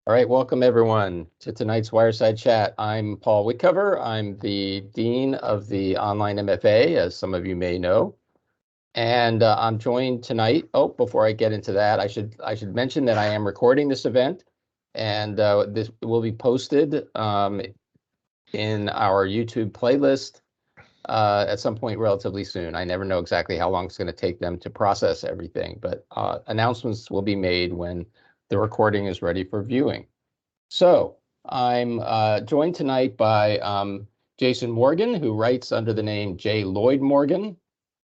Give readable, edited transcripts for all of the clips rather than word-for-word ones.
All right, welcome everyone to tonight's Wireside Chat. I'm Paul Whitcover. I'm the Dean of the Online MFA, as some of you may know. And I'm joined tonight. Oh, before I get into that, I should mention that I am recording this event, and this will be posted in our YouTube playlist at some point relatively soon. I never know exactly how long it's going to take them to process everything, but announcements will be made when the recording is ready for viewing. So I'm joined tonight by Jason Morgan, who writes under the name J. Lloyd Morgan.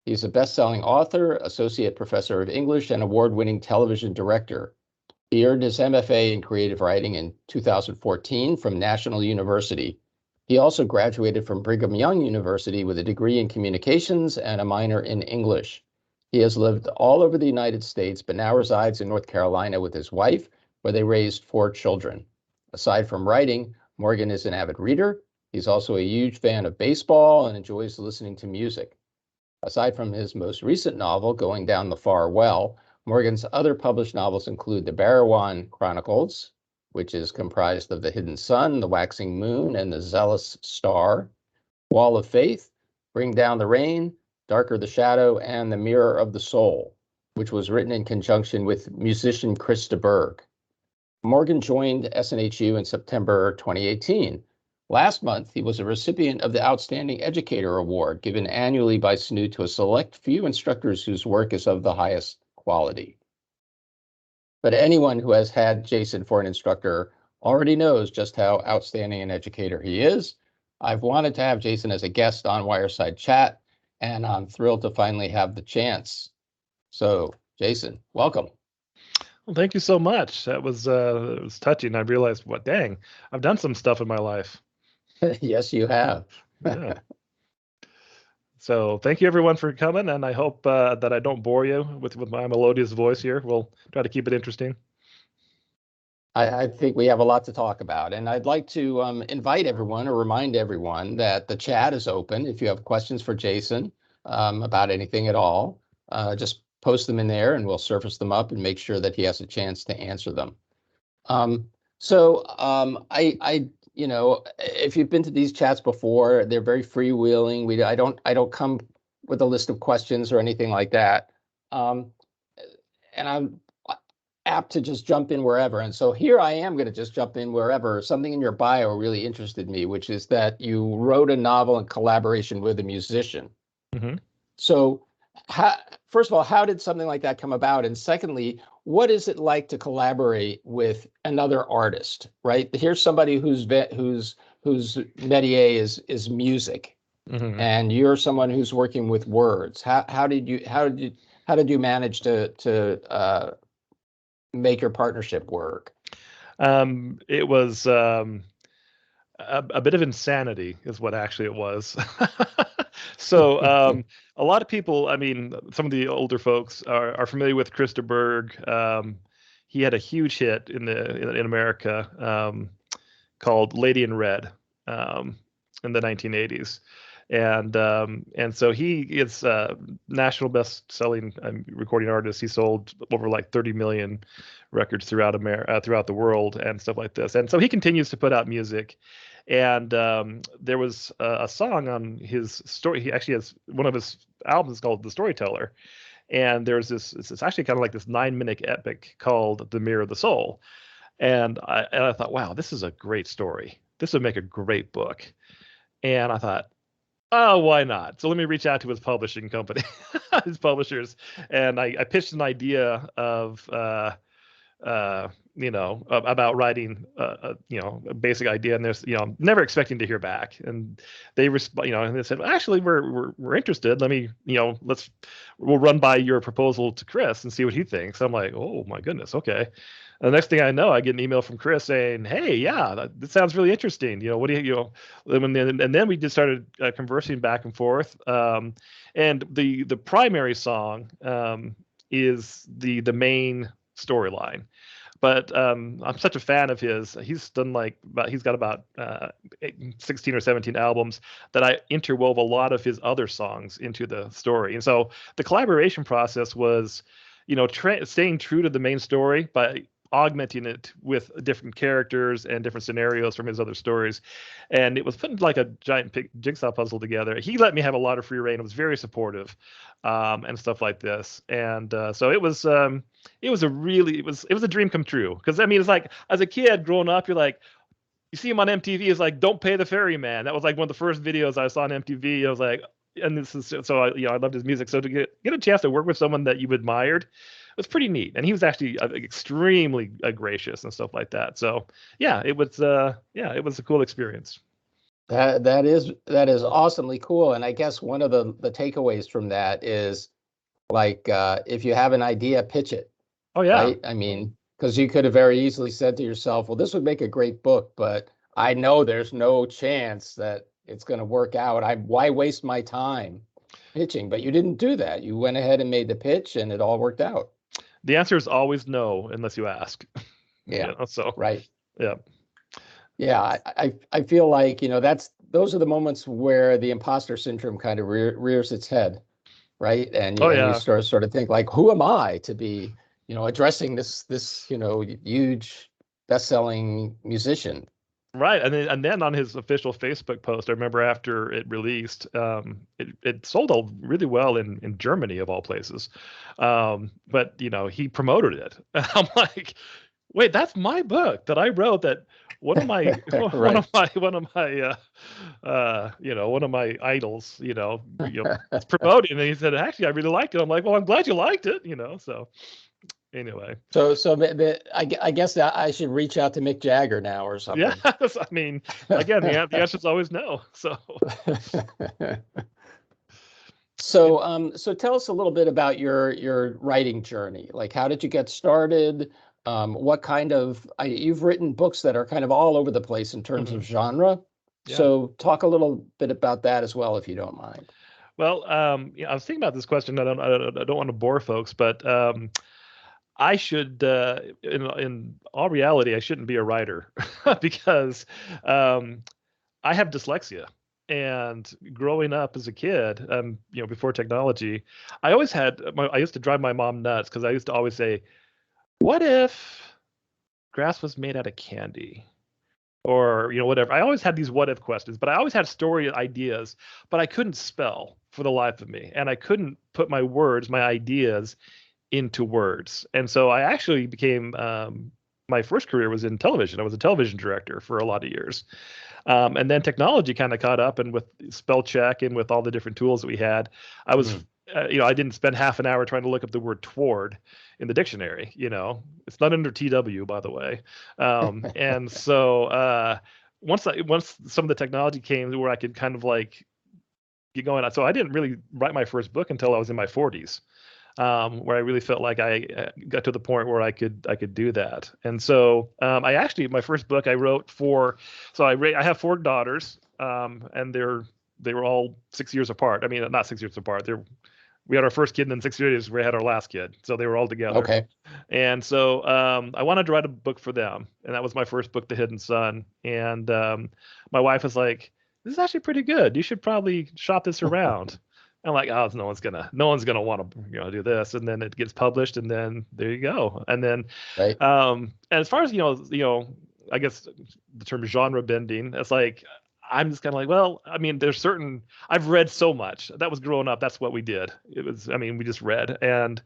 He's a best-selling author, associate professor of English, and award-winning television director. He earned his MFA in creative writing in 2014 from National University. He also graduated from Brigham Young University with a degree in communications and a minor in English. He has lived all over the United States, but now resides in North Carolina with his wife, where they raised 4 children. Aside from writing, Morgan is an avid reader. He's also a huge fan of baseball and enjoys listening to music. Aside from his most recent novel, Going Down the Far Well, Morgan's other published novels include the Bariwon Chronicles, which is comprised of The Hidden Sun, The Waxing Moon, and The Zealous Star, Wall of Faith, Bring Down the Rain, Darker the Shadow, and The Mirror of the Soul, which was written in conjunction with musician Chris de Burgh. Morgan joined SNHU in September 2018. Last month, he was a recipient of the Outstanding Educator Award, given annually by SNU to a select few instructors whose work is of the highest quality. But anyone who has had Jason for an instructor already knows just how outstanding an educator he is. I've wanted to have Jason as a guest on Wireside Chat, and I'm thrilled to finally have the chance. So, Jason, welcome. Well, thank you so much. That was it was touching. I realized, what, dang, I've done some stuff in my life. Yes, you have. Yeah. So thank you everyone for coming, and I hope that I don't bore you with my melodious voice here. We'll try to keep it interesting. I think we have a lot to talk about, and I'd like to invite everyone or remind everyone that the chat is open. If you have questions for Jason about anything at all, just post them in there and we'll surface them up and make sure that he has a chance to answer them. If you've been to these chats before, they're very freewheeling. I don't come with a list of questions or anything like that. And I'm apt to just jump in wherever. And so here I am going to just jump in wherever. Something in your bio really interested me, which is that you wrote a novel in collaboration with a musician. Mm-hmm. So first of all, how did something like that come about? And secondly, what is it like to collaborate with another artist, right? Here's somebody whose métier is music, Mm-hmm. and you're someone who's working with words. How did you manage to make your partnership work? It was a bit of insanity, is what actually it was. So a lot of people, I mean, some of the older folks are familiar with Chris de Burgh. He had a huge hit in America called Lady in Red in the 1980s. And so he is a national best-selling recording artist. He sold over like 30 million records throughout throughout the world and stuff like this. And so he continues to put out music. And there was a song on his story. He actually has one of his albums called The Storyteller. And there's it's actually kind of like this 9-minute epic called The Mirror of the Soul. And I thought, wow, this is a great story. This would make a great book. And I thought, oh, why not? So let me reach out to his publishing company, his publishers, and I pitched an idea of, about writing, a basic idea, and there's, never expecting to hear back, and they and they said, well, actually, we're interested. Let me, we'll run by your proposal to Chris and see what he thinks. I'm like, oh my goodness, okay. And the next thing I know, I get an email from Chris saying, "Hey, yeah, that sounds really interesting. What do and then we just started conversing back and forth. And the primary song is the main storyline. But I'm such a fan of his. He's done he's got about 16 or 17 albums that I interwove a lot of his other songs into the story. And so the collaboration process was, staying true to the main story, but augmenting it with different characters and different scenarios from his other stories. And it was putting like a giant jigsaw puzzle together. He let me have a lot of free reign. It was very supportive, and stuff like this. And so it was a dream come true. Because I mean, it's like as a kid growing up, you're like, you see him on MTV, it's like, don't pay the ferryman. That was like one of the first videos I saw on MTV. I was like, and this is so I loved his music. So to get a chance to work with someone that you admired was pretty neat. And he was actually extremely gracious and stuff like that. So yeah, it was a cool experience. That is awesomely cool. And I guess one of the takeaways from that is like if you have an idea, pitch it. Oh yeah. Right? I mean, because you could have very easily said to yourself, well, this would make a great book, but I know there's no chance that it's going to work out. Why waste my time pitching? But you didn't do that. You went ahead and made the pitch and it all worked out. The answer is always no, unless you ask. Yeah. You know, so right. Yeah. Yeah. I feel like, those are the moments where the imposter syndrome kind of rears its head. Right. And, and you sort of think like, who am I to be, addressing this, huge best-selling musician. Right, and then on his official Facebook post, I remember after it released, it sold really well in Germany of all places, but he promoted it. I'm like, wait, that's my book that I wrote. That one of my one of my idols, it's promoting, and he said, actually, I really liked it. I'm like, well, I'm glad you liked it, so. Anyway, so I guess that I should reach out to Mick Jagger now or something. Yeah, I mean, again, the answer is always no. So, so tell us a little bit about your writing journey. Like, how did you get started? What kind of you've written books that are kind of all over the place in terms of genre. Yeah. So talk a little bit about that as well, if you don't mind. Well, I was thinking about this question. I don't want to bore folks, but I should, in all reality, I shouldn't be a writer because I have dyslexia. And growing up as a kid, before technology, I used to drive my mom nuts because I used to always say, "What if grass was made out of candy?" Or whatever. I always had these what if questions, but I always had story ideas, but I couldn't spell for the life of me, and I couldn't put my ideas into words. And so I actually became, my first career was in television. I was a television director for a lot of years. And then technology kind of caught up, and with spell check and with all the different tools that we had, I was, I didn't spend half an hour trying to look up the word toward in the dictionary. It's not under TW, by the way. And so once some of the technology came where I could kind of like get going, so I didn't really write my first book until I was in my 40s. Where I really felt like I got to the point where I could do that. And so my first book I wrote I have 4 daughters, and they were all 6 years apart. I mean, not 6 years apart. We had our first kid, and then 6 years we had our last kid. So they were all together. Okay. And so I wanted to write a book for them, and that was my first book, The Hidden Sun. And my wife was like, "This is actually pretty good. You should probably shop this around." I'm like, oh, no one's gonna want to do this, and then it gets published, and then there you go. And then, right. And as far as I guess the term genre bending, it's like I'm just kind of like, well, I mean, I've read so much. That was growing up. That's what we did. We just read, and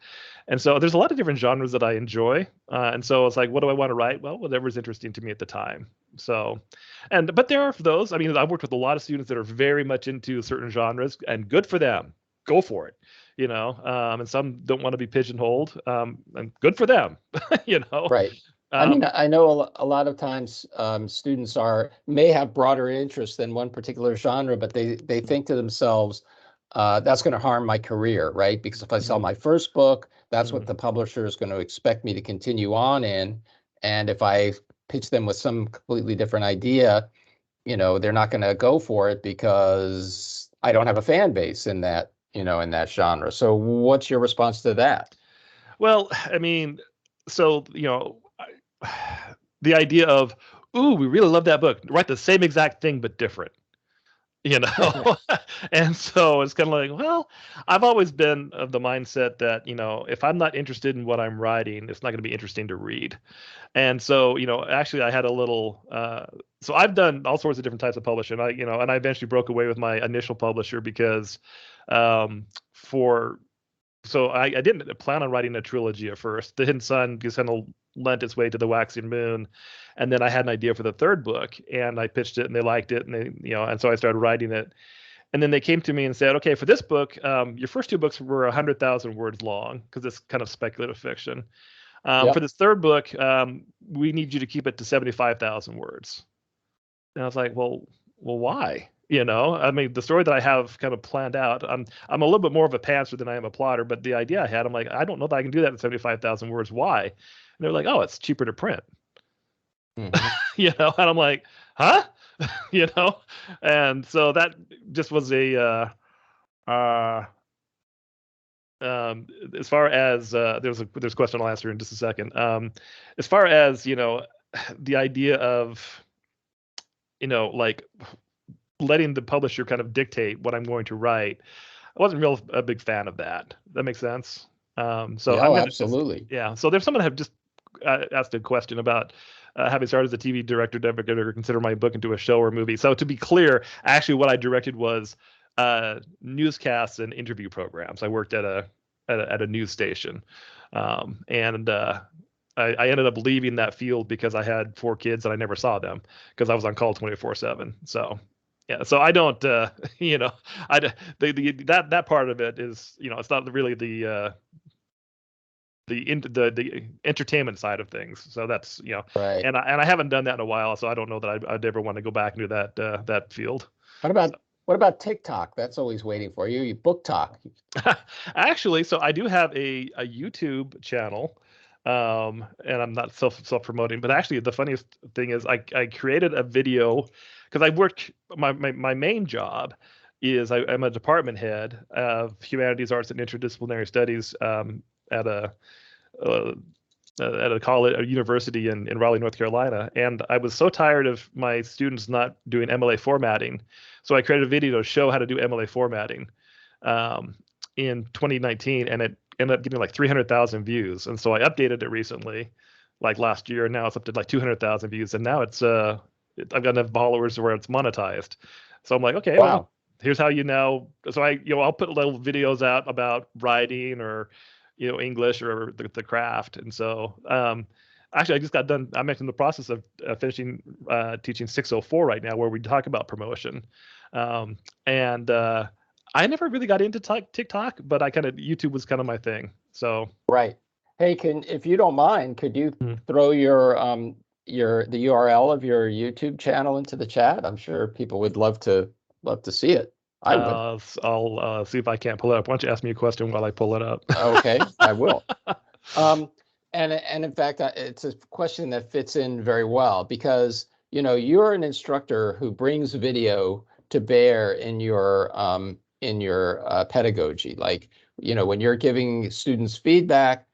so there's a lot of different genres that I enjoy, and so it's like, what do I want to write? Well, whatever's interesting to me at the time. So, but there are those. I mean, I've worked with a lot of students that are very much into certain genres, and good for them. Go for it, and some don't want to be pigeonholed, and good for them, Right. I mean, I know a lot of times students may have broader interests than one particular genre, but they think to themselves, that's going to harm my career, right? Because if I sell my first book, that's what the publisher is going to expect me to continue on in. And if I pitch them with some completely different idea, they're not going to go for it because I don't have a fan base in that, in that genre. So what's your response to that? Well, I mean, so, the idea of, ooh, we really love that book, write the same exact thing but different. you know. And so it's kind of like, well, I've always been of the mindset that, if I'm not interested in what I'm writing, it's not going to be interesting to read. And so, actually I had a little, so I've done all sorts of different types of publishing. And I eventually broke away with my initial publisher because, for so I didn't plan on writing a trilogy at first. The Hidden Sun just kind of lent its way to the Waxing Moon, and then I had an idea for the third book, and I pitched it, and they liked it, and and so I started writing it. And then they came to me and said, "Okay, for this book, your first two books were 100,000 words long because it's kind of speculative fiction. For Yep. this third book, we need you to keep it to 75,000 words." And I was like, well, why? I mean, the story that I have kind of planned out, I'm a little bit more of a pantser than I am a plotter, but the idea I had, I'm like, I don't know that I can do that in 75,000 words. Why? And they're like, oh, it's cheaper to print. Mhm. And I'm like, huh? you know, and so that just was uh, as far as there's a question I'll answer in just a second. As far as the idea of like letting the publisher kind of dictate what I'm going to write. I wasn't a big fan of that. That makes sense. So Yeah, I'm oh, gonna just absolutely. yeah. So there's someone have just asked a question about having started as a TV director, never consider my book into a show or movie. So to be clear, actually, what I directed was newscasts and interview programs. I worked at a news station, and I ended up leaving that field because I had 4 kids and I never saw them because I was on call 24/7. So yeah, so I don't, you know, that part of it is, it's not really the entertainment side of things. So that's, Right. and I haven't done that in a while, so I don't know that I'd ever want to go back into that field. What about what about TikTok? That's always waiting for you. You book talk. Actually, so I do have a YouTube channel, and I'm not self promoting, but actually the funniest thing is I created a video because I work my main job is I'm a department head of humanities, arts, and interdisciplinary studies uh, at a college, a university in Raleigh, North Carolina. And I was so tired of my students not doing MLA formatting. So I created a video to show how to do MLA formatting um, in 2019, and it ended up getting like 300,000 views. And so I updated it recently, like last year, and now it's up to like 200,000 views. And now I've got enough followers where it's monetized. So I'm like, okay, well, Wow. here's how you now. So I'll put little videos out about writing or English or the craft. And so actually I just got done. I'm in the process of finishing teaching 604 right now, where we talk about promotion. And I never really got into TikTok, but YouTube was kind of my thing. So Right. Hey, if you don't mind, could you Mhm. throw the URL of your YouTube channel into the chat? I'm sure people would love to see it. I would. I'll see if I can't pull it up. Why don't you ask me a question while I pull it up? Okay, I will. Um, and in fact, it's a question that fits in very well because you're an instructor who brings video to bear in your pedagogy. Like when you're giving students feedback,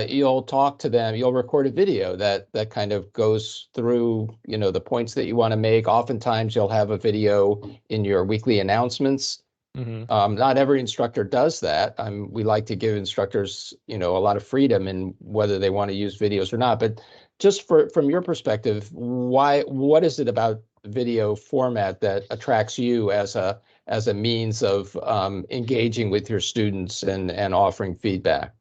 you'll talk to them. You'll record a video that kind of goes through the points that you want to make. Oftentimes, you'll have a video in your weekly announcements. hmm Not every instructor does that. We like to give instructors, a lot of freedom in whether they want to use videos or not. But just from your perspective, what is it about video format that attracts you as a means of engaging with your students and offering feedback?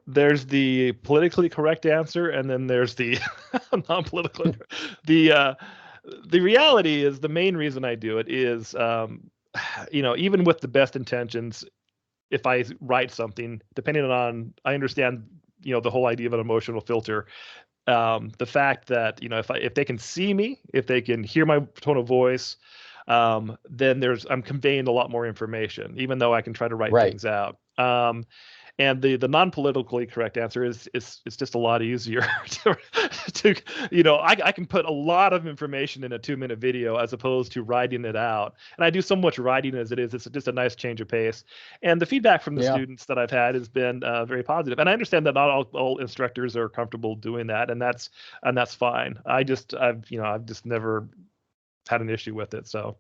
There's the politically correct answer, and then there's the non-political. The uh, the reality is the main reason I do it is, even with the best intentions, if I write something, depending on, I understand, the whole idea of an emotional filter. The fact that if they can see me, if they can hear my tone of voice, then I'm conveying a lot more information, even though I can try to write Right. things out. And the non-politically correct answer is it's just a lot easier to I can put a lot of information in a 2-minute video as opposed to writing it out. And I do so much writing as it is. It's just a nice change of pace. And the feedback from the Yeah. students that I've had has been very positive. And I understand that not all instructors are comfortable doing that, and that's fine. I've just never had an issue with it. So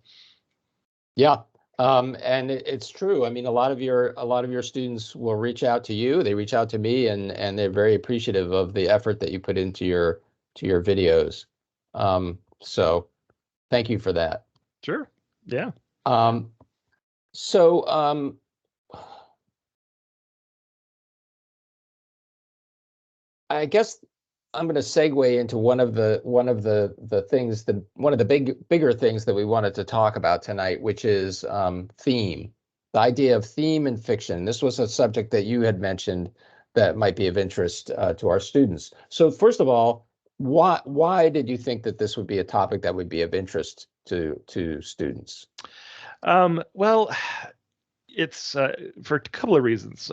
Yeah. And it's true. I mean, a lot of your students will reach out to you. They reach out to me, and they're very appreciative of the effort that you put into your videos. So thank you for that. sure, yeah. So I guess I'm going to segue into one of the things, one of the bigger things that we wanted to talk about tonight, which is theme, the idea of theme in fiction. This was a subject that you had mentioned that might be of interest to our students. So first of all, why did you think that this would be a topic that would be of interest to students? Well, it's for a couple of reasons.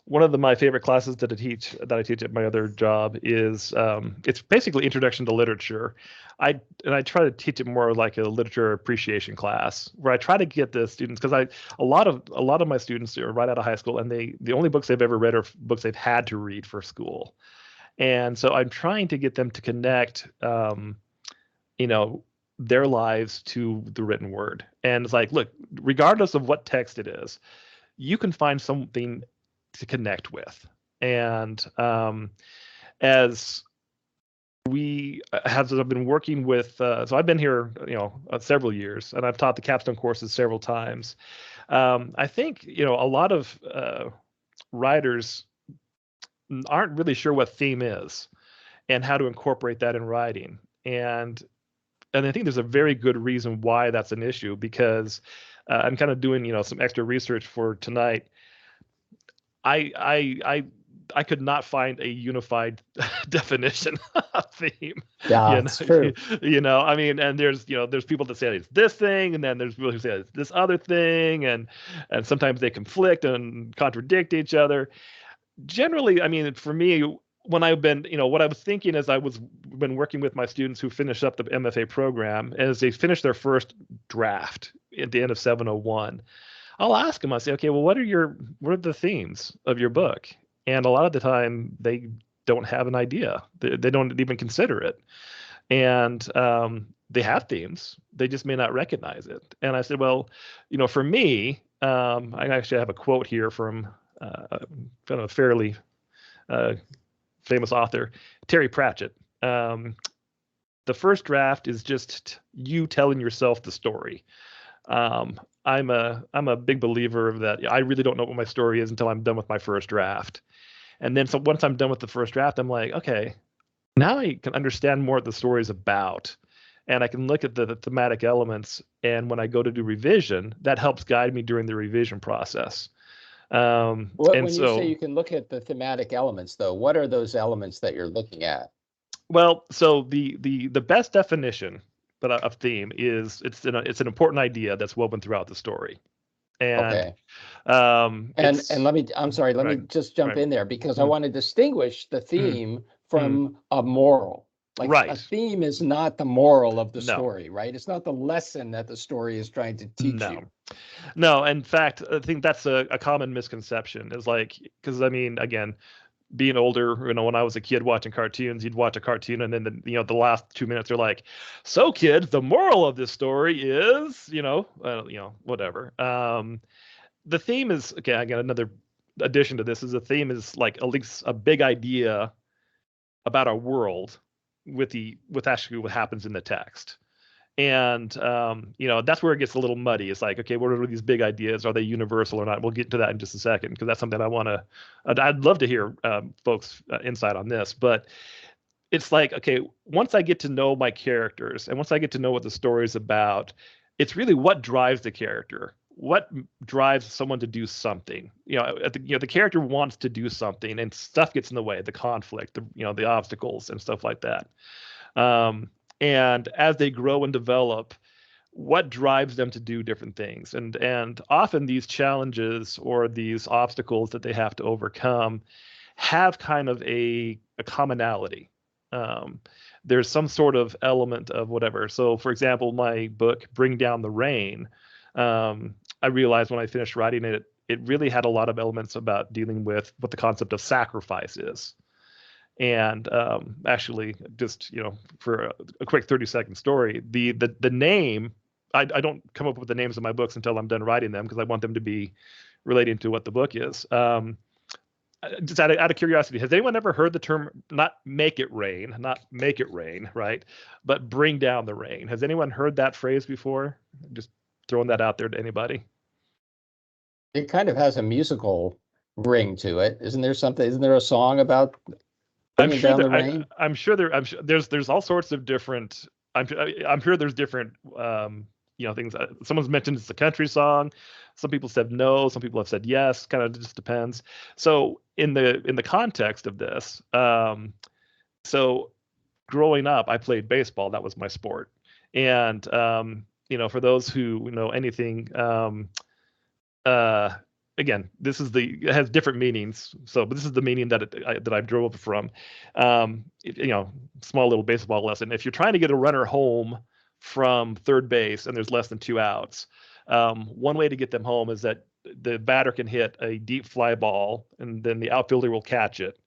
One of my favorite classes that I teach at my other job is it's basically introduction to literature. I try to teach it more like a literature appreciation class, where I try to get the students, because a lot of my students are right out of high school, and the only books they've ever read are books they've had to read for school. And so I'm trying to get them to connect their lives to the written word. And it's like, look, regardless of what text it is, you can find something to connect with. And as I've been working with, so I've been here, several years, and I've taught the capstone courses several times. I think, a lot of writers aren't really sure what theme is and how to incorporate that in writing. And I think there's a very good reason why that's an issue, because I'm kind of doing, some extra research for tonight. I could not find a unified definition of theme. Yeah, it's true. I mean, and there's people that say it's this thing, and then there's people who say it's this other thing, and sometimes they conflict and contradict each other. Generally, I mean, for me, when I've been, what I was thinking as been working with my students who finish up the MFA program, as they finish their first draft at the end of 701, I'll ask them, I say, okay, well, what are the themes of your book? And a lot of the time they don't have an idea. They don't even consider it. And they have themes. They just may not recognize it. And I said, well, for me, I actually have a quote here from kind of a fairly famous author, Terry Pratchett. The first draft is just you telling yourself the story. I'm a big believer of that. I really don't know what my story is until I'm done with my first draft. And then so once I'm done with the first draft, I'm like, okay, now I can understand more what the story is about. And I can look at the thematic elements. And when I go to do revision, that helps guide me during the revision process. When you say you can look at the thematic elements, though, what are those elements that you're looking at? Well, so the best definition of theme is it's an important idea that's woven throughout the story. And okay. Let me just jump in there, because I want to distinguish the theme from a moral. Like a theme is not the moral of the story, right? It's not the lesson that the story is trying to teach you. No, in fact, I think that's a common misconception. Is like, because I mean, again, being older, when I was a kid watching cartoons, you'd watch a cartoon, and then the last 2 minutes are like, so kids, the moral of this story is, whatever. The theme is, okay, I got another addition to this, is the theme is like at least a big idea about our world with actually what happens in the text. And that's where it gets a little muddy. It's like, okay, what are these big ideas? Are they universal or not? We'll get into that in just a second, because that's something I'd love to hear folks' insight on this. But it's like, okay, once I get to know my characters, and once I get to know what the story is about, it's really what drives the character. What drives someone to do something? The character wants to do something, and stuff gets in the way, the conflict, the obstacles and stuff like that. And as they grow and develop, what drives them to do different things? And often these challenges or these obstacles that they have to overcome have kind of a commonality. There's some sort of element of whatever. So, for example, my book, Bring Down the Rain, I realized when I finished writing it really had a lot of elements about dealing with what the concept of sacrifice is. And actually, just for a quick 30-second story, the name, I don't come up with the names of my books until I'm done writing them, because I want them to be relating to what the book is. Just out of curiosity, has anyone ever heard the term, not make it rain, right? But bring down the rain. Has anyone heard that phrase before? Just throwing that out there to anybody. It kind of has a musical ring to it. Isn't there a song about bringing down the rain? I'm sure there's all sorts of different, I'm sure there's different things. Someone's mentioned it's a country song. Some people said no. Some people have said yes. Kind of just depends. So in the context of this, so growing up, I played baseball. That was my sport. And for those who know anything, again, it has different meanings. But this is the meaning that I drove from. Small little baseball lesson. If you're trying to get a runner home from third base and there's less than 2 outs, one way to get them home is that the batter can hit a deep fly ball, and then the outfielder will catch it,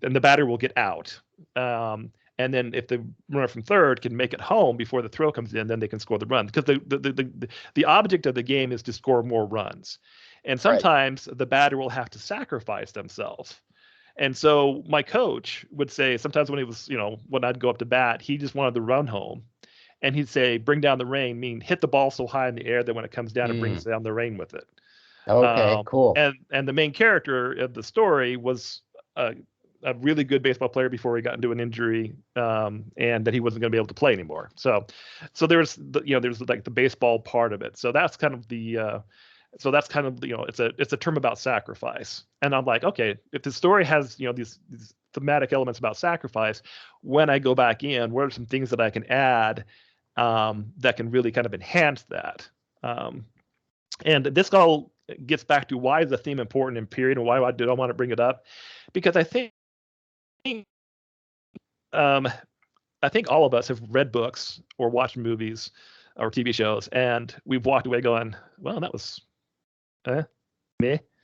and the batter will get out. And then if the runner from third can make it home before the throw comes in, then they can score the run. Because the object of the game is to score more runs. And sometimes the batter will have to sacrifice themselves. And so my coach would say, sometimes when I'd go up to bat, he just wanted to run home. And he'd say, bring down the rain, mean hit the ball so high in the air that when it comes down, it brings down the rain with it. Okay, cool. And the main character of the story was a really good baseball player before he got into an injury, and that he wasn't going to be able to play anymore. So there's like the baseball part of it. So that's kind of it's a term about sacrifice. And I'm like, okay, if the story has these thematic elements about sacrifice, when I go back in, what are some things that I can add that can really kind of enhance that? And this all gets back to, why is the theme important in period, and why I want to bring it up? Because I think all of us have read books or watched movies or TV shows, and we've walked away going, well, that was meh,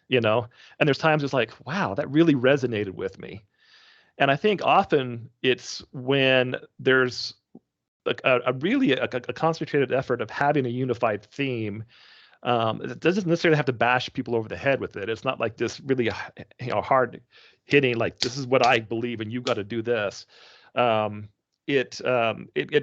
and there's times it's like, wow, that really resonated with me. And I think often it's when there's a concentrated effort of having a unified theme. It doesn't necessarily have to bash people over the head with it. It's not like this really hard hitting, like, this is what I believe and you've got to do this. It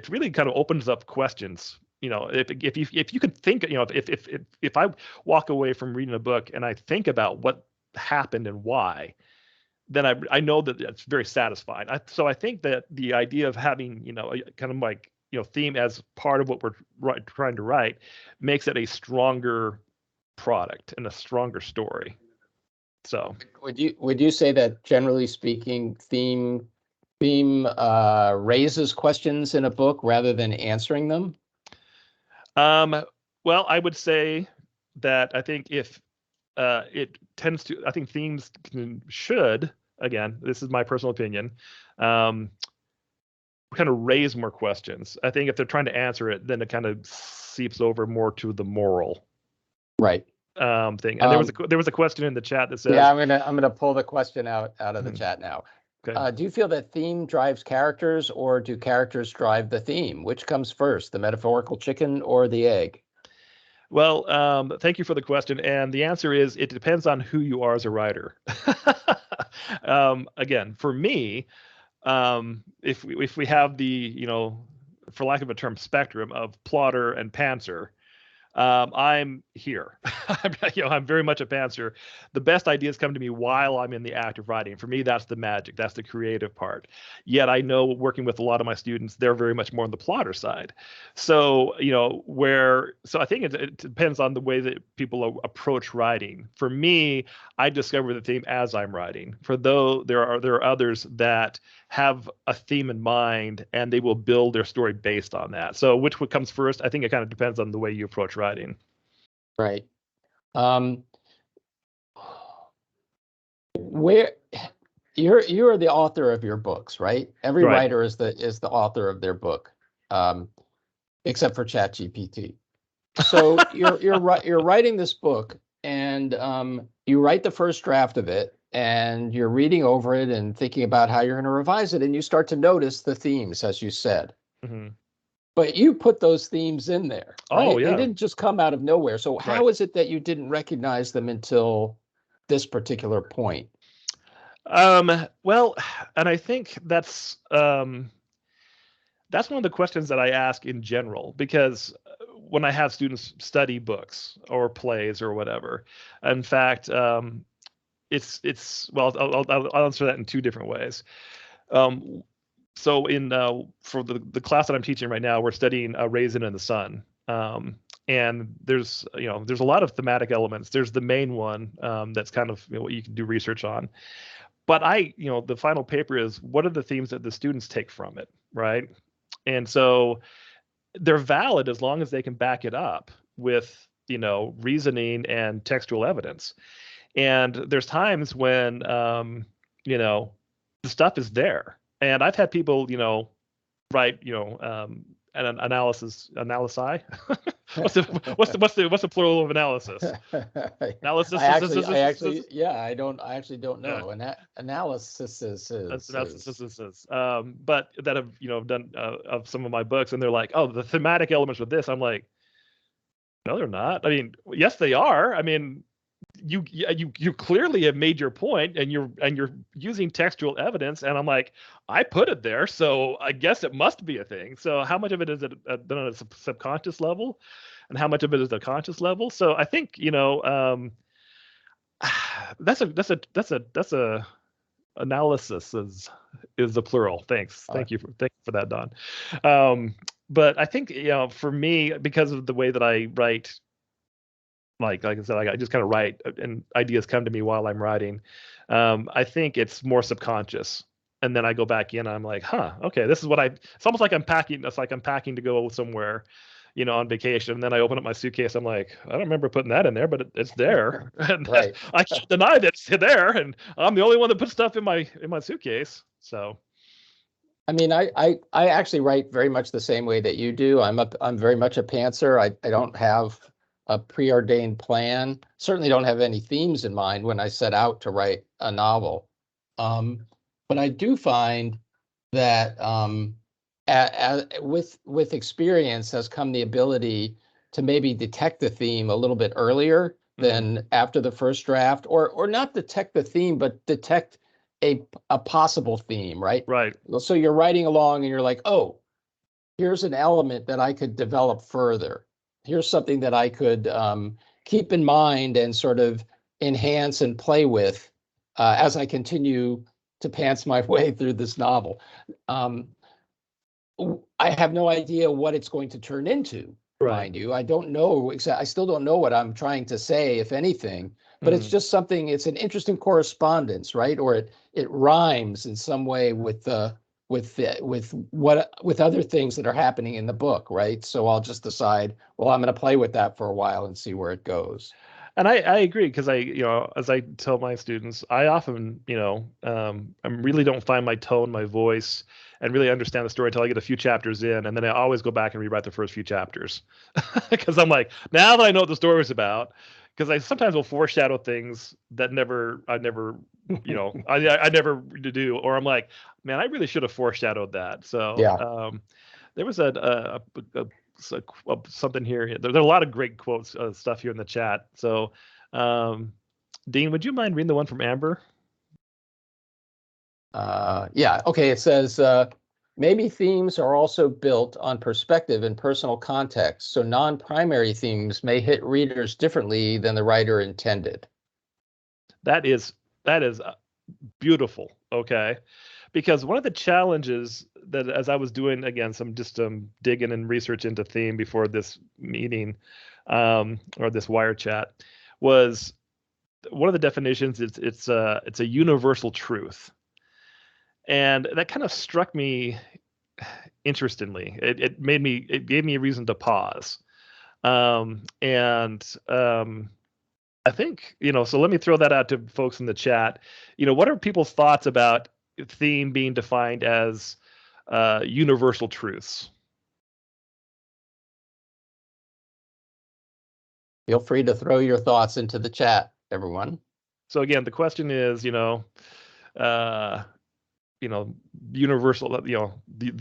really kind of opens up questions. If you could think, if I walk away from reading a book and I think about what happened and why, then I know that it's very satisfying. So I think that the idea of having kind of like theme as part of what we're trying to write makes it a stronger product and a stronger story. So would you say that, generally speaking, theme raises questions in a book rather than answering them? Well, I would say that I think if it tends to, I think themes should, again, this is my personal opinion, kind of raise more questions. I think if they're trying to answer it, then it kind of seeps over more to the moral thing. And there was a question in the chat that says, yeah, I'm gonna pull the question out of the chat now. Okay. Do you feel that theme drives characters, or do characters drive the theme? Which comes first, the metaphorical chicken or the egg? Well, thank you for the question. And the answer is, it depends on who you are as a writer. Again, for me, if we have the, for lack of a term, spectrum of plotter and pantser, I'm here. I'm very much a pantser. The best ideas come to me while I'm in the act of writing. For me, that's the magic. That's the creative part. Yet I know, working with a lot of my students, they're very much more on the plotter side. So, I think it depends on the way that people approach writing. For me, I discover the theme as I'm writing. There are others that have a theme in mind and they will build their story based on that. So which one comes first? I think it kind of depends on the way you approach writing. Right. Where you're the author of your books, right? Every writer is the author of their book, except for ChatGPT. So you're writing this book, and you write the first draft of it, and you're reading over it and thinking about how you're going to revise it, and you start to notice the themes, as you said. Mm-hmm. But you put those themes in there, right? Oh, yeah. They didn't just come out of nowhere. So Right. how is it that you didn't recognize them until this particular point? Well, and I think that's one of the questions that I ask in general, because when I have students study books or plays or whatever, in fact, it's well, I'll answer that in two different ways. So for the class that I'm teaching right now, we're studying Raisin in the Sun. And there's a lot of thematic elements. There's the main one that's kind of what you can do research on. But the final paper is, what are the themes that the students take from it, right? And so they're valid as long as they can back it up with reasoning and textual evidence. And there's times when the stuff is there, and I've had people write an analysis. what's the plural of analysis? Analysis. I actually don't know. Analysis is but that have done of some of my books, and they're like, oh, the thematic elements with this. I'm like, no, they're not. I mean, yes, they are. I mean, you clearly have made your point, and you're using textual evidence, and I'm like, I put it there, so I guess it must be a thing. So how much of it is it done on a subconscious level, and how much of it is a conscious level? So I think that's a analysis is the plural. Thank you for that, Don. But I think for me, because of the way that I write, like I said, I just kind of write and ideas come to me while I'm writing. I think it's more subconscious, and then I go back in and I'm like, okay, this is what it's almost like I'm packing. It's like I'm packing to go somewhere, on vacation. And then I open up my suitcase. I'm like, I don't remember putting that in there, but it's there. And right. I can't deny that it's there, and I'm the only one that puts stuff in my suitcase. So. I mean, I actually write very much the same way that you do. I'm very much a pantser. I don't have a preordained plan. Certainly don't have any themes in mind when I set out to write a novel. But I do find that with experience has come the ability to maybe detect the theme a little bit earlier than after the first draft, or not detect the theme, but detect a possible theme, right? Right. So you're writing along and you're like, oh, here's an element that I could develop further. Here's something that I could keep in mind and sort of enhance and play with as I continue to pants my way through this novel. I have no idea what it's going to turn into, mind you. I don't know. I still don't know what I'm trying to say, if anything. But it's just something. It's an interesting correspondence, right? Or it rhymes in some way with other things that are happening in the book, right? So I'll just decide, well, I'm going to play with that for a while and see where it goes. And I agree, because as I tell my students, I often, I really don't find my tone, my voice, and really understand the story until I get a few chapters in, and then I always go back and rewrite the first few chapters, because I'm like, now that I know what the story was about, because I sometimes will foreshadow things that I never do, or I'm like, man, I really should have foreshadowed that. So yeah. there was something here. There are a lot of great quotes, stuff here in the chat. So, Dean, would you mind reading the one from Amber? Yeah. Okay. It says, maybe themes are also built on perspective and personal context, so non-primary themes may hit readers differently than the writer intended. That is beautiful. Okay. Because one of the challenges that, as I was doing, again, some digging and research into theme before this meeting, or this wire chat, was one of the definitions. It's a universal truth, and that kind of struck me interestingly. It gave me a reason to pause, and I think So let me throw that out to folks in the chat. What are people's thoughts about theme being defined as universal truths? Feel free to throw your thoughts into the chat, everyone. So again, the question is, universal, the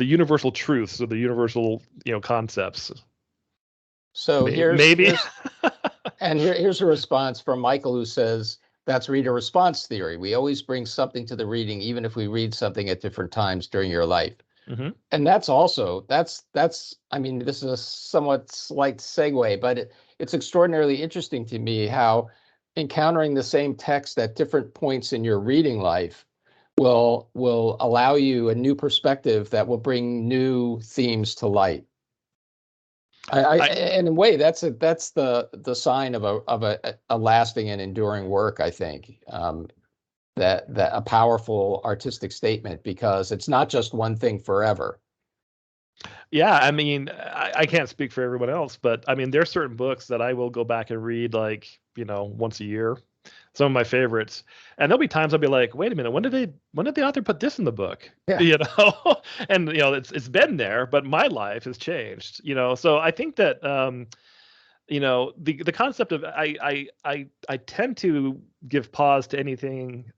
universal truths or the universal, concepts. So Maybe. here's a response from Michael, who says that's reader response theory. We always bring something to the reading, even if we read something at different times during your life. Mm-hmm. And that's I mean, this is a somewhat slight segue, but it's extraordinarily interesting to me how encountering the same text at different points in your reading life will allow you a new perspective that will bring new themes to light. And in a way, that's the sign of a lasting and enduring work, I think. That a powerful artistic statement, because it's not just one thing forever. Yeah, I mean, I can't speak for everyone else, but I mean, there's certain books that I will go back and read, like, once a year. Some of my favorites, and there'll be times I'll be like, wait a minute, when did the author put this in the book? Yeah. And it's been there, but my life has changed. So I think that the concept of I tend to give pause to anything,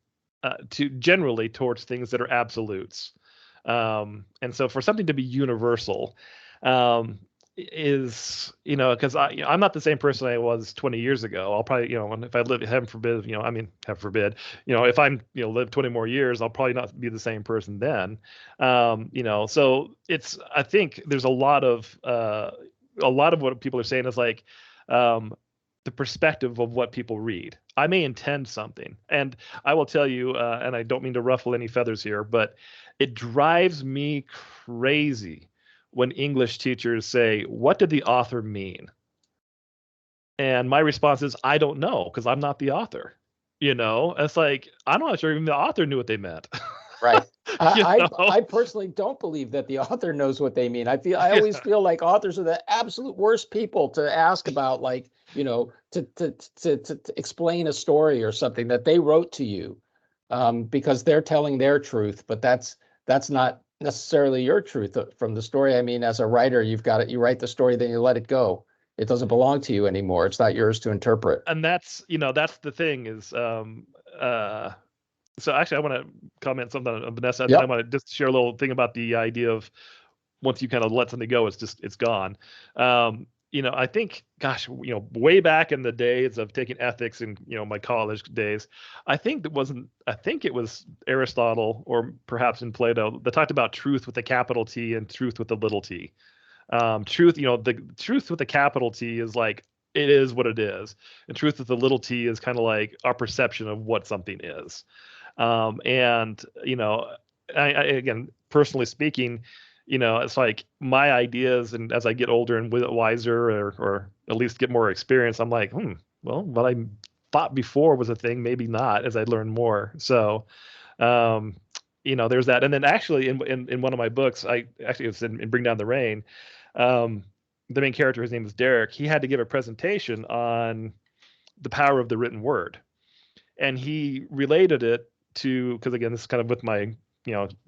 to generally towards things that are absolutes. And so for something to be universal, is, because I'm not the same person I was 20 years ago. I'll probably, if I live, heaven forbid, heaven forbid, if I'm, live 20 more years, I'll probably not be the same person then. So I think there's a lot of what people are saying is like, the perspective of what people read. I may intend something, and I will tell you, and I don't mean to ruffle any feathers here, but it drives me crazy when English teachers say, "What did the author mean?" And my response is, "I don't know, because I'm not the author." It's like, I'm not sure even the author knew what they meant. Right. I personally don't believe that the author knows what they mean. I always feel like authors are the absolute worst people to ask about, like, to explain a story or something that they wrote to you, because they're telling their truth, but that's not necessarily your truth from the story. I mean, as a writer, you write the story, then you let it go. It doesn't belong to you anymore. It's not yours to interpret. And that's the thing is, so actually I want to comment something on Vanessa, and Yep. then I want to just share a little thing about the idea of once you kind of let something go, it's gone. I think, gosh, way back in the days of taking ethics in, my college days, I think it was Aristotle, or perhaps in Plato, that talked about truth with a capital T and truth with a little t. Truth, the truth with a capital T is like, it is what it is. And truth with a little t is kind of like our perception of what something is. And, again, personally speaking, it's like my ideas, and as I get older and wiser, or at least get more experience, I'm like, well, what I thought before was a thing, maybe not, as I learn more. So, there's that. And then actually in one of my books, it's in Bring Down the Rain, the main character, his name is Derek, he had to give a presentation on the power of the written word. And he related it to, because again, this is kind of with my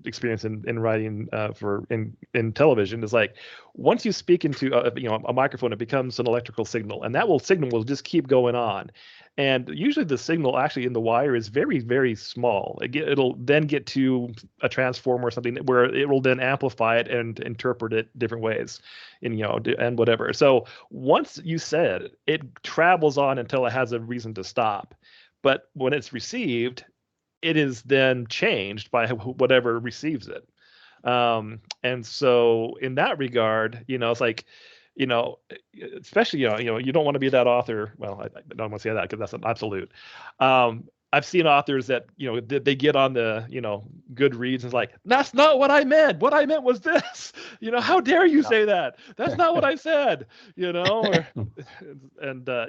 experience in writing for in television, is like, once you speak into a microphone, it becomes an electrical signal, and that signal will just keep going on. And usually the signal actually in the wire is very, very small. It'll then get to a transformer or something where it will then amplify it and interpret it different ways, and whatever. So once you said it travels on until it has a reason to stop. But when it's received, it is then changed by whatever receives it. And so in that regard, it's like, especially, you don't want to be that author. Well, I don't want to say that because that's an absolute. I've seen authors that, they get on the, Goodreads and it's like, that's not what I meant. What I meant was this, how dare you say that? That's not what I said, and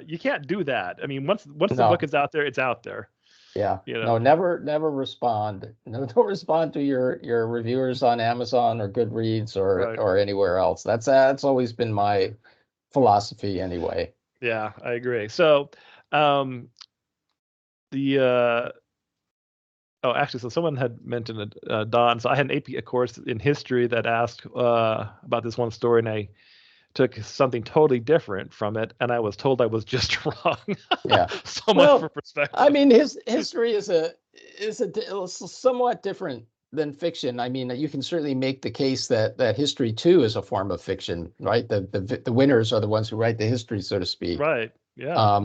you can't do that. I mean, once the book is out there, it's out there. Yeah. No, never respond. No, don't respond to your reviewers on Amazon or Goodreads or anywhere else. That's always been my philosophy anyway. Yeah, I agree. So, so someone had mentioned it, Don. So I had an AP course in history that asked about this one story, and I took something totally different from it, and I was told I was just wrong. Yeah. So much for Well, perspective. I mean, his history is somewhat different than fiction. I mean, you can certainly make the case that history too is a form of fiction, right? The winners are the ones who write the history, so to speak. Right. Yeah.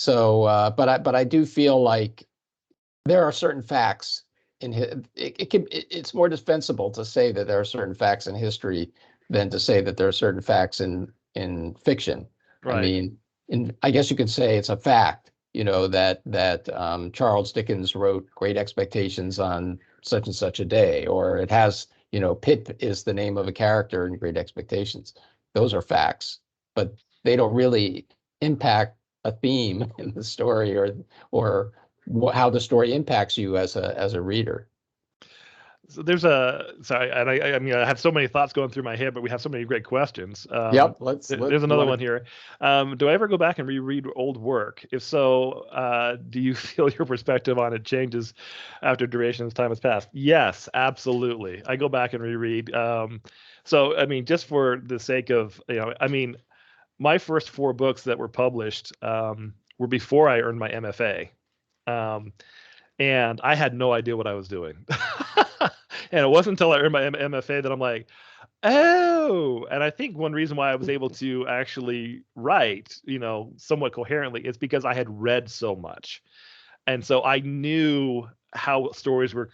But I do feel like there are certain facts in it's more defensible to say that there are certain facts in history than to say that there are certain facts in fiction. I Right. mean, I guess you could say it's a fact, that Charles Dickens wrote Great Expectations on such and such a day, or it has, Pip is the name of a character in Great Expectations. Those are facts, but they don't really impact a theme in the story or how the story impacts you as a reader. So there's sorry, and I mean, I have so many thoughts going through my head, but we have so many great questions. Yep. There's another one here. Do I ever go back and reread old work? If so, do you feel your perspective on it changes after duration as time has passed? Yes, absolutely. I go back and reread. So, I mean, just for the sake of, I mean, my first 4 books that were published were before I earned my MFA. And I had no idea what I was doing. And it wasn't until I earned my MFA that I'm like, oh. And I think one reason why I was able to actually write, somewhat coherently is because I had read so much. And so I knew how stories were,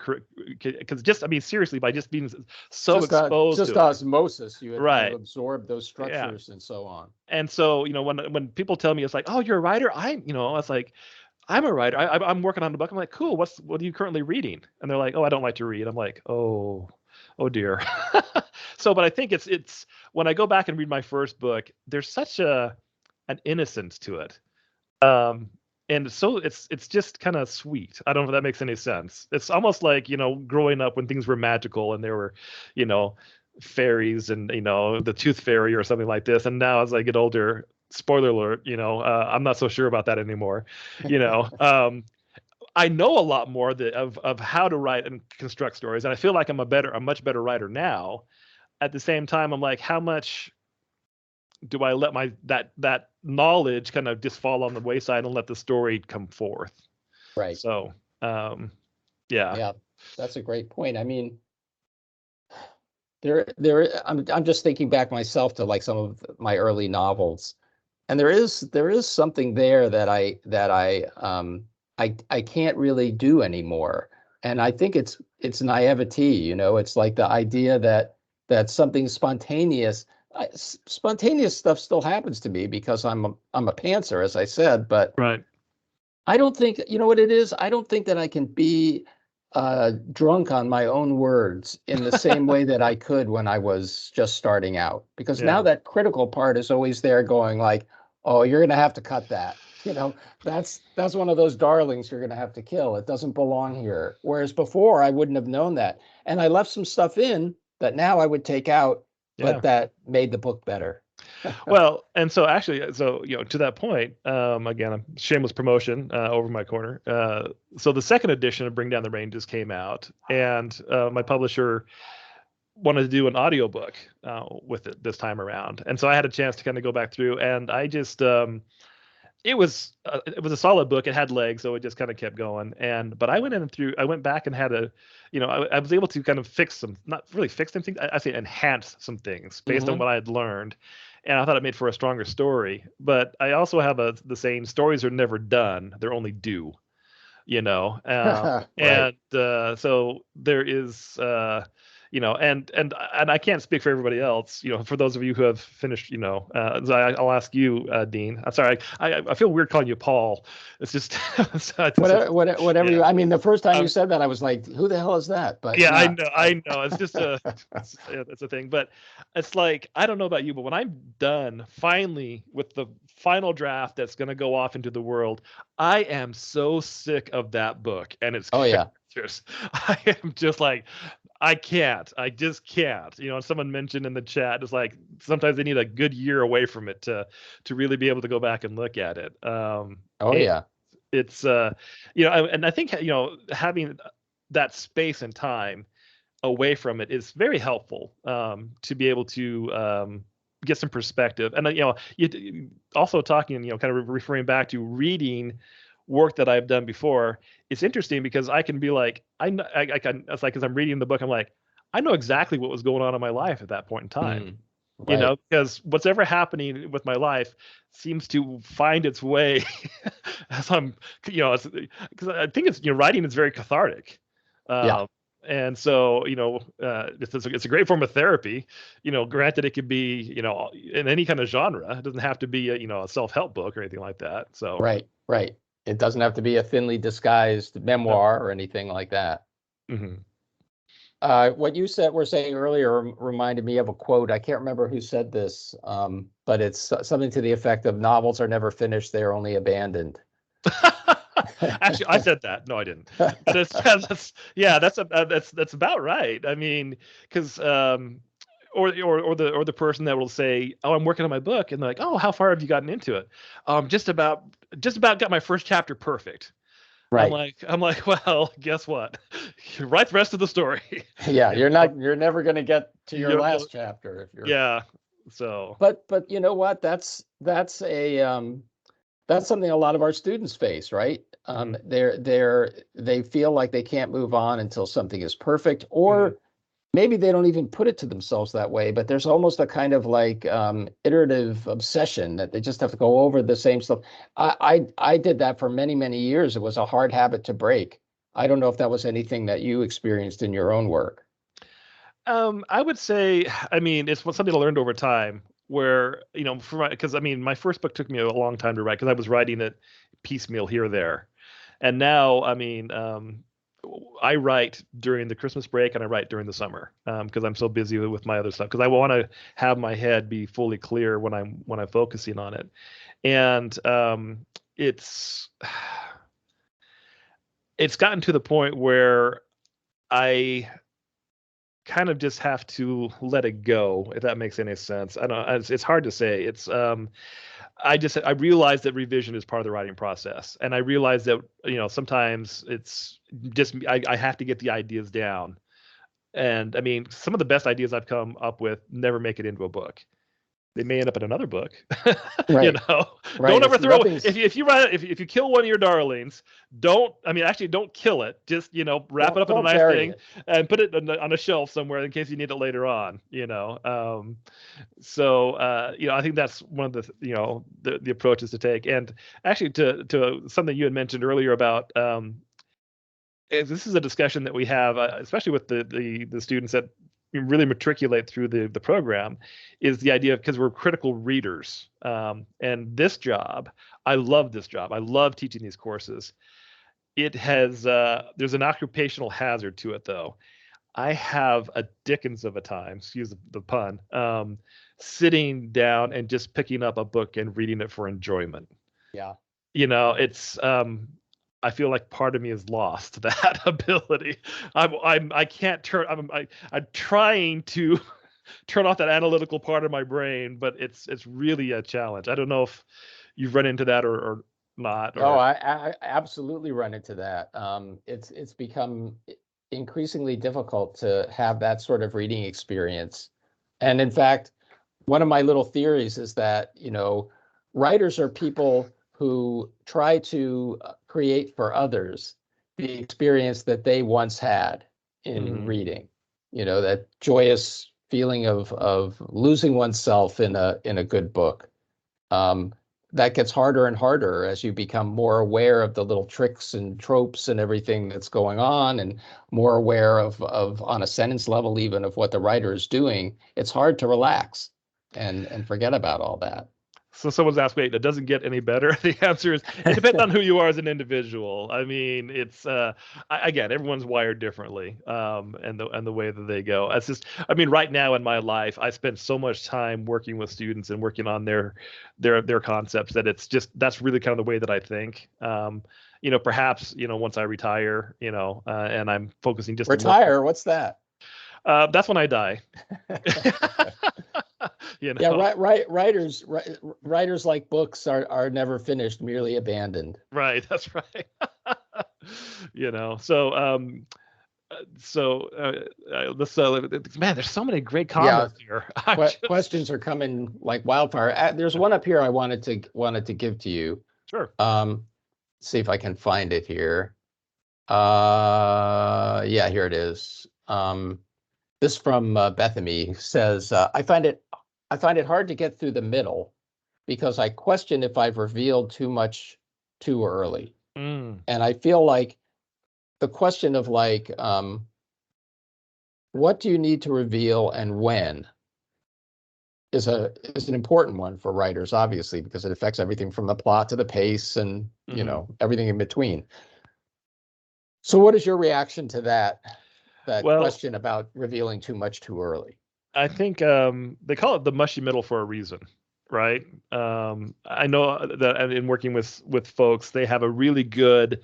because I mean, seriously, by just being so exposed just to it. osmosis, you had kind Right. of absorbed those structures and so on. And so, when people tell me it's like, oh, you're a writer, it's like, I'm a writer. I'm working on a book. I'm like, cool. What are you currently reading? And they're like, oh, I don't like to read. I'm like, oh dear. So, but I think it's when I go back and read my first book, there's such an innocence to it. And so it's just kind of sweet. I don't know if that makes any sense. It's almost like, growing up when things were magical and there were, fairies and, the tooth fairy or something like this. And now as I get older, spoiler alert, I'm not so sure about that anymore. I know a lot more of how to write and construct stories, and I feel like I'm a much better writer now. At the same time, I'm like, how much do I let that knowledge kind of just fall on the wayside and let the story come forth? Right. So, yeah. Yeah, that's a great point. I mean, I'm just thinking back myself to like some of my early novels, and there is something there that I can't really do anymore. And I think it's naivety, it's like the idea that something spontaneous stuff still happens to me because I'm a pantser, as I said, but Right. I don't think, what it is? I don't think that I can be drunk on my own words in the same way that I could when I was just starting out, because now that critical part is always there going like, oh, you're going to have to cut that. That's one of those darlings you're going to have to kill. It doesn't belong here. Whereas before I wouldn't have known that. And I left some stuff in that now I would take out, but that made the book better. Well, and so actually, to that point, again, shameless promotion over my corner. So the second edition of Bring Down the Ranges came out, and my publisher wanted to do an audiobook with it this time around, and so I had a chance to kind of go back through, and I just it was a solid book. It had legs, so it just kind of kept going. But I went back and had I was able to kind of not really fix some things. I say enhance some things based on what I had learned, and I thought it made for a stronger story. But I also have the saying: stories are never done; they're only due. Right. And so there is. And I can't speak for everybody else. For those of you who have finished, I'll ask you, Dean. I'm sorry, I feel weird calling you Paul. It's just whatever you. I mean, the first time you said that, I was like, "Who the hell is that?" But yeah, I know. It's just it's a thing. But it's like, I don't know about you, but when I'm done finally with the final draft that's going to go off into the world, I am so sick of that book and its characters. I am just like, I just can't. And someone mentioned in the chat, it's like sometimes they need a good year away from it to really be able to go back and look at it. It's and I think having that space and time away from it is very helpful to be able to get some perspective. And you also talking, kind of referring back to reading work that I've done before. It's interesting because I can be like, I can, it's like, as I'm reading the book, I'm like, I know exactly what was going on in my life at that point in time. Right. Because what's ever happening with my life seems to find its way as I'm, because I think it's, writing is very cathartic. Yeah. And so, it's a great form of therapy. Granted, it could be, in any kind of genre. It doesn't have to be a self-help book or anything like that. So, Right. Right. It doesn't have to be a thinly disguised memoir or anything like that. mm-hmm. What you were saying earlier reminded me of a quote. I can't remember who said this, but it's something to the effect of novels are never finished, they're only abandoned. Actually, I said that. No, I didn't. But that's about right. I mean, because or the person that will say, "Oh, I'm working on my book," and they're like, "Oh, how far have you gotten into it?" Just about got my first chapter perfect. Right. I'm like, well, guess what? You write the rest of the story. Yeah, you're never going to get to your last chapter if you're. Yeah. So. But you know what? That's something a lot of our students face, right? They feel like they can't move on until something is perfect, or maybe they don't even put it to themselves that way, but there's almost a kind of like iterative obsession that they just have to go over the same stuff. I did that for many, many years. It was a hard habit to break. I don't know if that was anything that you experienced in your own work. I would say, I mean, it's something I learned over time where, because my first book took me a long time to write because I was writing it piecemeal here or there. And now, I write during the Christmas break and I write during the summer because I'm so busy with my other stuff because I want to have my head be fully clear when I'm focusing on it. And it's gotten to the point where I kind of just have to let it go, if that makes any sense. I don't. It's hard to say. It's I realized that revision is part of the writing process, and I realized that sometimes it's just I have to get the ideas down. And I mean, some of the best ideas I've come up with never make it into a book. They may end up in another book. Right. Right. Don't ever throw if you write if you kill one of your darlings, don't kill it. Just wrap it up in a nice thing and put it on a shelf somewhere in case you need it later on. So I think that's one of the approaches to take. And actually, to something you had mentioned earlier about this is a discussion that we have, especially with the students that really matriculate through the program, is the idea of, because we're critical readers. And this job, I love this job. I love teaching these courses. It has, there's an occupational hazard to it though. I have a dickens of a time, excuse the pun, sitting down and just picking up a book and reading it for enjoyment. Yeah. It's, I feel like part of me has lost that ability. I can't turn. I'm trying to turn off that analytical part of my brain, but it's really a challenge. I don't know if you've run into that or not. Oh, I absolutely run into that. It's become increasingly difficult to have that sort of reading experience. And in fact, one of my little theories is that, writers are people who try to create for others the experience that they once had in reading, that joyous feeling of losing oneself in a good book. That gets harder and harder as you become more aware of the little tricks and tropes and everything that's going on, and more aware of on a sentence level even of what the writer is doing. It's hard to relax and forget about all that. So someone's asked, wait, it doesn't get any better? The answer is, it depends on who you are as an individual. I mean, it's again, everyone's wired differently, and the way that they go. It's just, right now in my life, I spend so much time working with students and working on their concepts that it's just, that's really kind of the way that I think. Perhaps once I retire, and I'm focusing just retire. What's that? That's when I die. Yeah, writers like books are never finished, merely abandoned. Right, that's right. So let's man, there's so many great Yeah, comments here. questions are coming like wildfire. There's one up here I wanted to give to you. Sure. See if I can find it here. Yeah, here it is. This from Bethany says, I find it hard to get through the middle because I question if I've revealed too much too early. And I feel like the question of like, what do you need to reveal and when is an important one for writers, obviously, because it affects everything from the plot to the pace and, you know, everything in between. So what is your reaction to that question about revealing too much too early? I think they call it the mushy middle for a reason, right? I know that in working with folks, they have a really good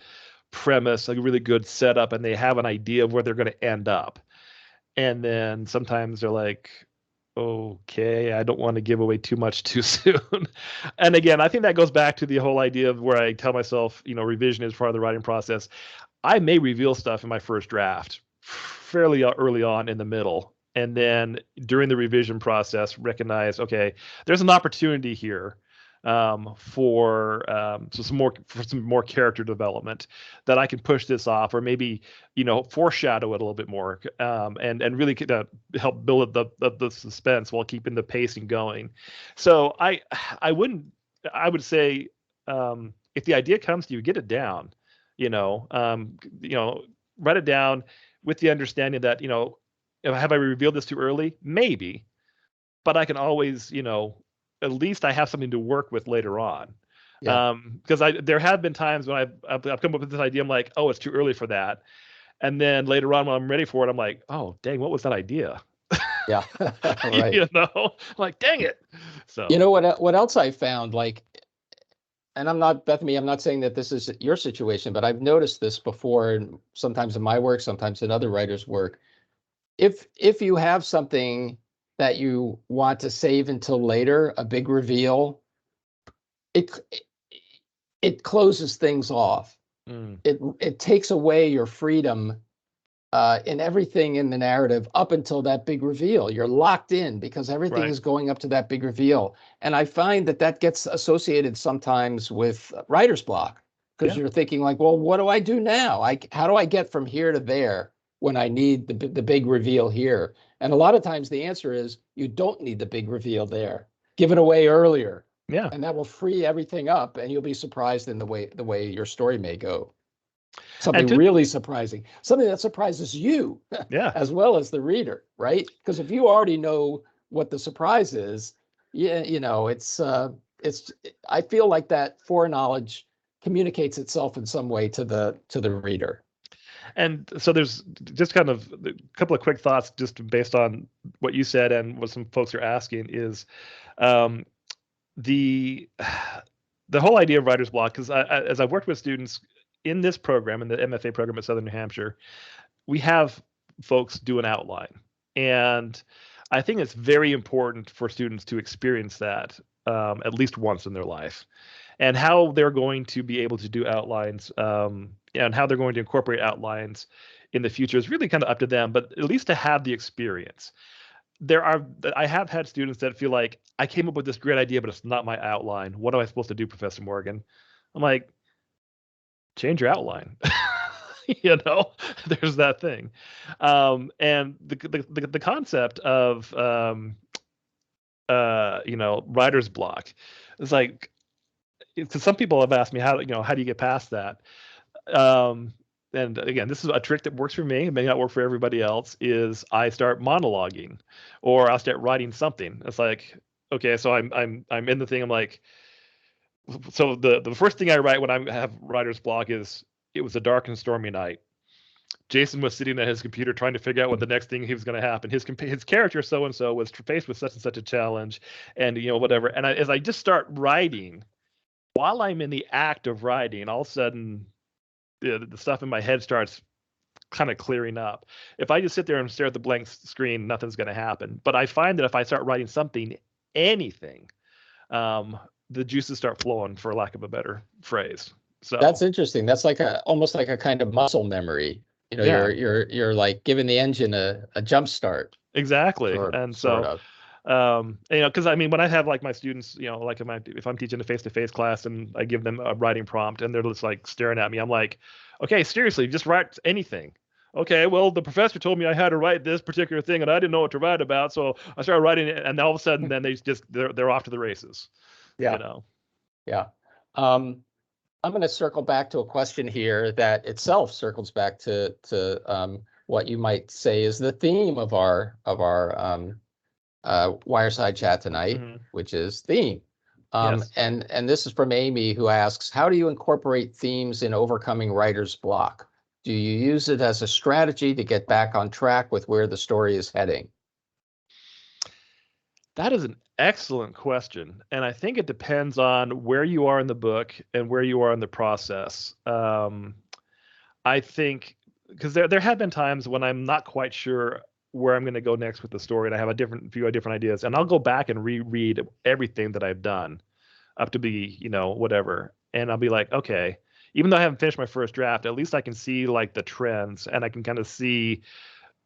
premise, a really good setup, and they have an idea of where they're going to end up. And then sometimes they're like, okay, I don't want to give away too much too soon. And again, I think that goes back to the whole idea of where I tell myself, revision is part of the writing process. I may reveal stuff in my first draft fairly early on in the middle. And then during the revision process, recognize, okay, there's an opportunity here for some more character development that I can push this off, or maybe foreshadow it a little bit more, and really help build the suspense while keeping the pacing going. So I would say if the idea comes to you, get it down. Write it down with the understanding that have I revealed this too early? Maybe, but I can always at least I have something to work with later on. Yeah. Because there have been times when I've come up with this idea. I'm like, oh, it's too early for that. And then later on, when I'm ready for it, I'm like, oh, dang, what was that idea? Yeah. Right. I'm like, dang it. So what else I found, like, and I'm not, Bethany, I'm not saying that this is your situation, but I've noticed this before, and sometimes in my work, sometimes in other writers' work. If you have something that you want to save until later, a big reveal, it closes things off. It takes away your freedom in everything in the narrative up until that big reveal. You're locked in because everything is going up to that big reveal. And I find that gets associated sometimes with writer's block, because you're thinking like, well, what do I do now? How do I get from here to there when I need the big reveal here? And a lot of times the answer is you don't need the big reveal there. Give it away earlier. Yeah. And that will free everything up, and you'll be surprised in the way your story may go. Something really surprising, something that surprises you as well as the reader, right? Because if you already know what the surprise is, it's I feel like that foreknowledge communicates itself in some way to the reader. And so there's just kind of a couple of quick thoughts just based on what you said and what some folks are asking is the whole idea of writer's block, because as I've worked with students in this program, in the MFA program at Southern New Hampshire, we have folks do an outline. And I think it's very important for students to experience that at least once in their life. And how they're going to be able to do outlines and how they're going to incorporate outlines in the future is really kind of up to them, but at least to have the experience. I have had students that feel like, I came up with this great idea, but it's not my outline. What am I supposed to do, Professor Morgan? I'm like, change your outline. There's that thing. And the concept of writer's block is like, because some people have asked me how do you get past that? And again, this is a trick that works for me. It may not work for everybody else. Is I start monologuing, or I'll start writing something. It's like, okay, so I'm in the thing. I'm like, so the first thing I write when I have writer's block is, it was a dark and stormy night. Jason was sitting at his computer trying to figure out what the next thing he was going to happen. His character so and so was faced with such and such a challenge, and whatever. And as I just start writing, while I'm in the act of writing, all of a sudden the stuff in my head starts kind of clearing up. If I just sit there and stare at the blank screen, nothing's going to happen. But I find that if I start writing something, anything, the juices start flowing, for lack of a better phrase. So that's interesting. That's like almost like a kind of muscle memory. You know, Yeah. you're like giving the engine a jump start, Exactly. And sort so, of. because I mean, when I have like my students, like if I'm teaching a face-to-face class and I give them a writing prompt and they're just like staring at me, I'm like, okay, seriously, just write anything. Okay, well, the professor told me I had to write this particular thing and I didn't know what to write about, so I started writing it, and all of a sudden, then they're off to the races, you Yeah, know. yeah. Um, I'm going to circle back to a question here that itself circles back to what you might say is the theme of our Wireside Chat tonight, Hmm. which is theme. Yes. And this is from Amy, who asks, how do you incorporate themes in overcoming writer's block? Do you use it as a strategy to get back on track with where the story is heading? That is an excellent question, and I think it depends on where you are in the book and where you are in the process. I think because there have been times when I'm not quite sure where I'm going to go next with the story, and I have a different few different ideas, and I'll go back and reread everything that I've done up to be, whatever, and I'll be like, okay, even though I haven't finished my first draft, at least I can see like the trends, and I can kind of see,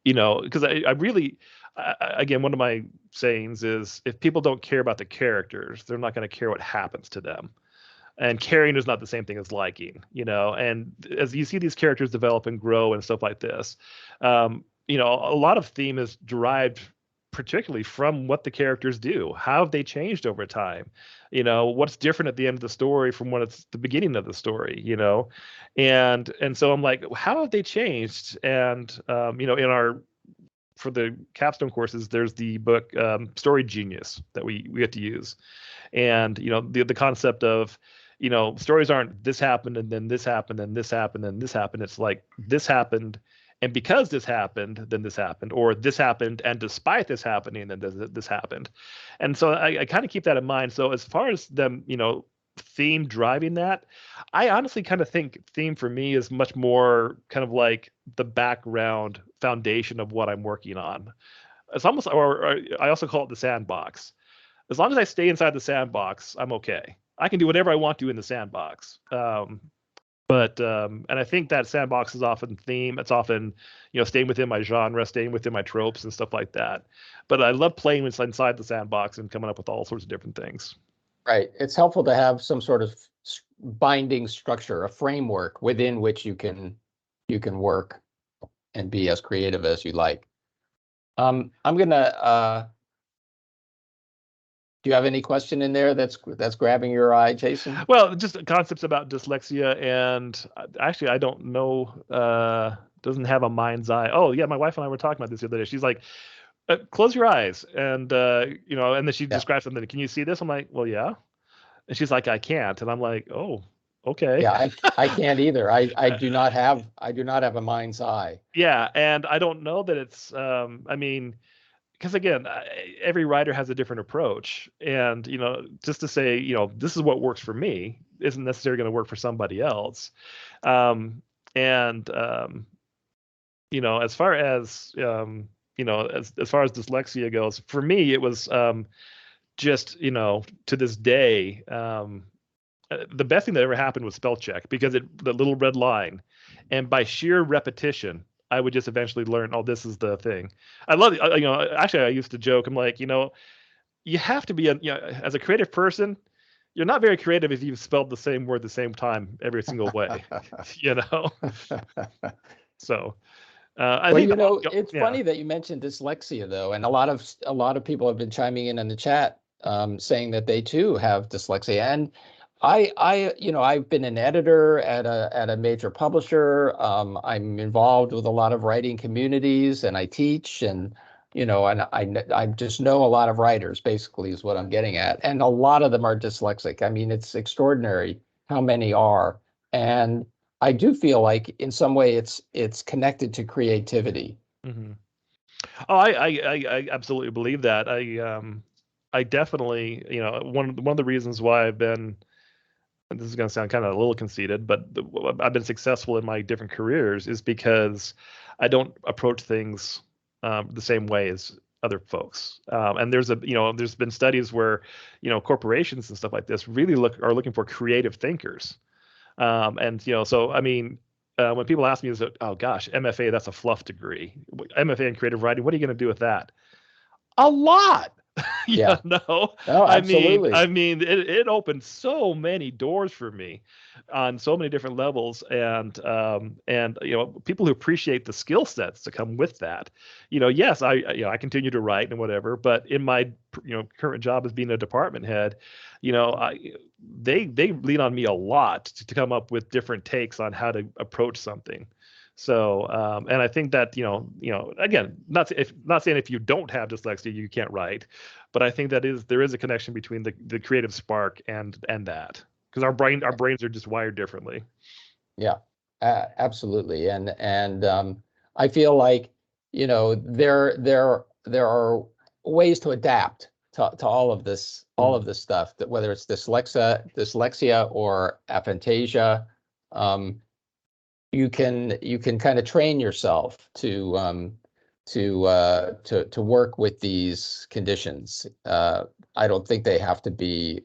because I really, again, one of my sayings is if people don't care about the characters, they're not going to care what happens to them. And caring is not the same thing as liking, and as you see these characters develop and grow and stuff like this, a lot of theme is derived particularly from what the characters do. How have they changed over time? What's different at the end of the story from what it's the beginning of the story, and so I'm like, how have they changed? And in our for the capstone courses, there's the book Story Genius that we get to use, and the concept of stories aren't this happened and then this happened and this happened and this happened. It's like this happened, and because this happened, then this happened, or this happened and despite this happening, then this happened. And so I kind of keep that in mind. So as far as them, theme driving that, I honestly kind of think theme for me is much more kind of like the background foundation of what I'm working on. It's almost, or I also call it the sandbox. As long as I stay inside the sandbox, I'm okay. I can do whatever I want to in the sandbox. And I think that sandbox is often theme. It's often, staying within my genre, staying within my tropes and stuff like that. But I love playing inside the sandbox and coming up with all sorts of different things. Right. It's helpful to have some sort of binding structure, a framework within which you can work and be as creative as you like. I'm gonna. Do you have any question in there that's grabbing your eye, Jason? Well, just concepts about dyslexia, and actually, I don't know. Doesn't have a mind's eye. Oh yeah, my wife and I were talking about this the other day. She's like, close your eyes, and and then she Yeah. describes something. Can you see this? I'm like, well, yeah. And she's like, I can't. And I'm like, oh, okay. Yeah, I can't either. I do not have a mind's eye. Yeah, and I don't know that it's. I mean, because again, every writer has a different approach, and just to say, this is what works for me isn't necessarily going to work for somebody else. Um, and as far as as far as dyslexia goes, for me, it was just to this day. The best thing that ever happened was spell check because the little red line, and by sheer repetition, I would just eventually learn. Oh, this is the thing. I love it. Actually, I used to joke. I'm like, you have to be as a creative person, you're not very creative if you've spelled the same word the same time every single way. you know. So I Well, think it's yeah. funny that you mentioned dyslexia, though, and a lot of people have been chiming in the chat, saying that they too have dyslexia. And I've been an editor at a major publisher. I'm involved with a lot of writing communities, and I teach, and I just know a lot of writers. Basically, is what I'm getting at, and a lot of them are dyslexic. I mean, it's extraordinary how many are, and I do feel like in some way it's connected to creativity. Hmm. Oh, I absolutely believe that. I definitely, one of the reasons why I've been, and this is going to sound kind of a little conceited, but I've been successful in my different careers is because I don't approach things the same way as other folks. And there's been studies where, corporations and stuff like this really are looking for creative thinkers. And so I mean, when people ask me, is it, oh gosh, MFA, that's a fluff degree. MFA in creative writing, what are you going to do with that? A lot. Yeah. No, No, I absolutely. mean, it opened so many doors for me on so many different levels, and people who appreciate the skill sets to come with that. Yes, I continue to write and whatever, but in my current job as being a department head, they lean on me a lot to come up with different takes on how to approach something. So, and I think that again, not saying if you don't have dyslexia you can't write, but I think that there is a connection between the creative spark and that, because our brains are just wired differently. Yeah, absolutely. And I feel like, there are ways to adapt to all of this stuff, that whether it's dyslexia or aphantasia, you can kind of train yourself to work with these conditions. I don't think they have to be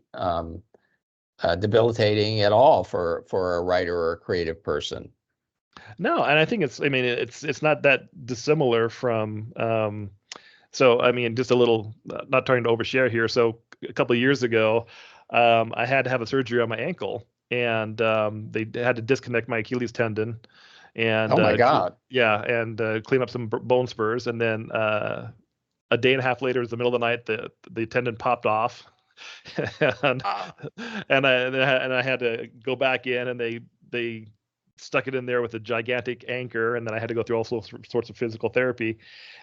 debilitating at all for a writer or a creative person. No, and I think it's not that dissimilar from so I mean, just a little, not trying to overshare here. So a couple of years ago, I had to have a surgery on my ankle, and they had to disconnect my Achilles tendon, and Oh my God. clean up some bone spurs, and then a day and a half later, it was the middle of the night, the tendon popped off, and Ah. and I had to go back in, and they stuck it in there with a gigantic anchor, and then I had to go through all sorts of physical therapy.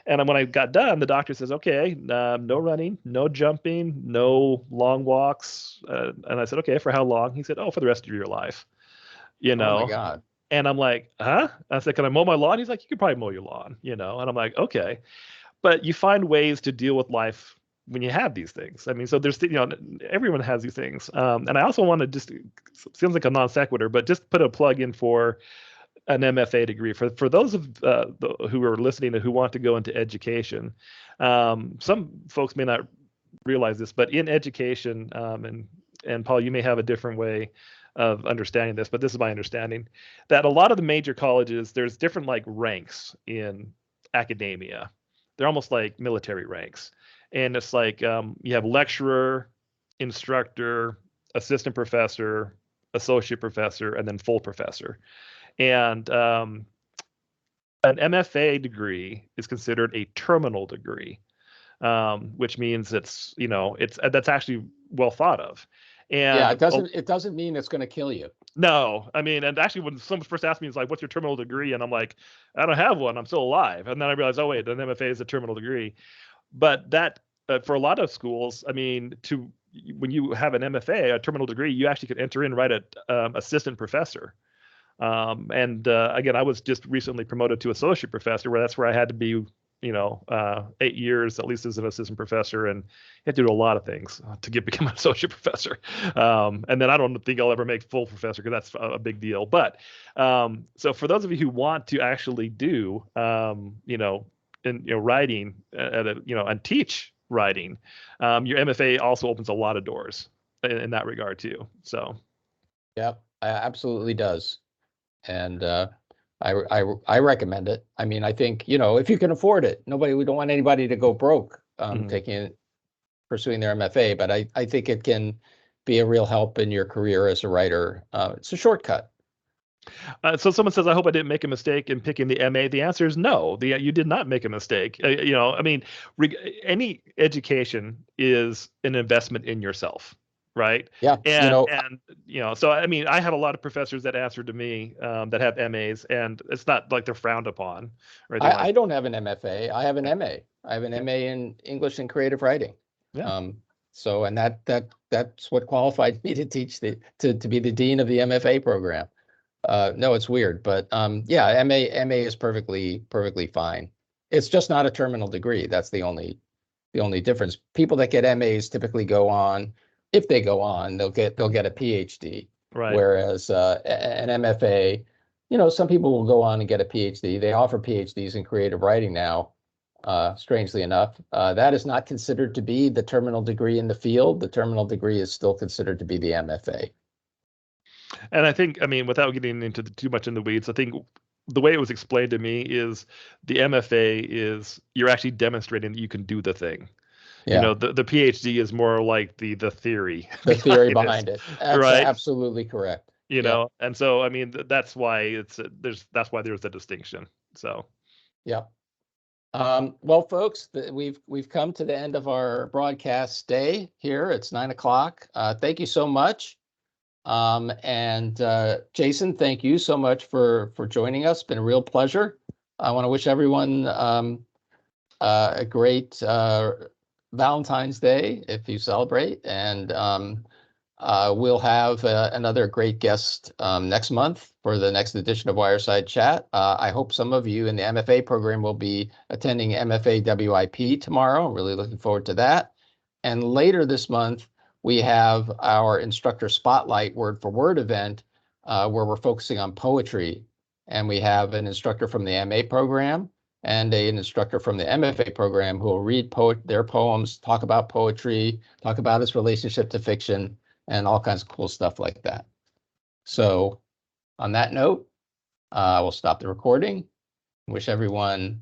And when I got done, the doctor says, "Okay, no running, no jumping, no long walks." And I said, "Okay, for how long?" He said, "Oh, for the rest of your life." You Oh my know, God. and I'm like, "Huh?" I said, "Can I mow my lawn?" He's like, "You could probably mow your lawn." And I'm like, "Okay." But you find ways to deal with life when you have these things. I mean, so there's everyone has these things. And I also want to just, seems like a non sequitur, but just put a plug in for an MFA degree for those of who are listening and who want to go into education. Some folks may not realize this, but in education, and Paul, you may have a different way of understanding this, but this is my understanding, that a lot of the major colleges, there's different like ranks in academia. They're almost like military ranks, and it's like you have lecturer, instructor, assistant professor, associate professor, and then full professor. And an MFA degree is considered a terminal degree, which means that's actually well thought of. Yeah, And it doesn't mean it's going to kill you. no, I mean, and actually, when someone first asked me, it's like, "What's your terminal degree?" And I'm like, "I don't have one. I'm still alive." And then I realized, oh wait, an MFA is a terminal degree. But that for a lot of schools, I mean, when you have an MFA, a terminal degree, you actually could enter in right at assistant professor. And again, I was just recently promoted to associate professor, that's where I had to be, 8 years at least as an assistant professor, and you have to do a lot of things to become an associate professor. And then I don't think I'll ever make full professor, because that's a big deal. But so for those of you who want to actually do, writing and teach writing, your MFA also opens a lot of doors in that regard too. So. Yep, absolutely does. And I recommend it. I mean, I think, if you can afford it, we don't want anybody to go broke pursuing their MFA, but I think it can be a real help in your career as a writer. It's a shortcut. So someone says, "I hope I didn't make a mistake in picking the MA." The answer is no. You did not make a mistake. I mean, any education is an investment in yourself, right? Yeah, And so I mean, I have a lot of professors that answer to me that have MAs, and it's not like they're frowned upon or anything I like don't have an MFA. I have an MA. I have an MA in English and creative writing. Yeah. So, and that's what qualified me to teach to be the dean of the MFA program. No, it's weird, but yeah, MA is perfectly fine. It's just not a terminal degree. That's the only difference. People that get MAs typically go on, if they go on, they'll get a PhD. Right. Whereas an MFA, some people will go on and get a PhD. They offer PhDs in creative writing now. Strangely enough, that is not considered to be the terminal degree in the field. The terminal degree is still considered to be the MFA. And I think, I mean, without getting into too much in the weeds, I think the way it was explained to me is the MFA is you're actually demonstrating that you can do the thing. You Yeah, know, the PhD is more like the theory the theory behind it, behind it. That's right? absolutely correct. You Yep. know, and so I mean that's why that's why there's a distinction. So Yep. Well, folks, we've come to the end of our broadcast day here. It's 9 o'clock. Thank you so much. And Jason, thank you so much for joining us. Been a real pleasure. I want to wish everyone a great Valentine's Day if you celebrate, and we'll have another great guest next month for the next edition of Wireside Chat. I hope some of you in the MFA program will be attending MFA WIP tomorrow. I'm really looking forward to that. And later this month, we have our Instructor Spotlight Word for Word event where we're focusing on poetry. And we have an instructor from the MA program and an instructor from the MFA program who will read their poems, talk about poetry, talk about its relationship to fiction, and all kinds of cool stuff like that. So on that note, we'll stop the recording. Wish everyone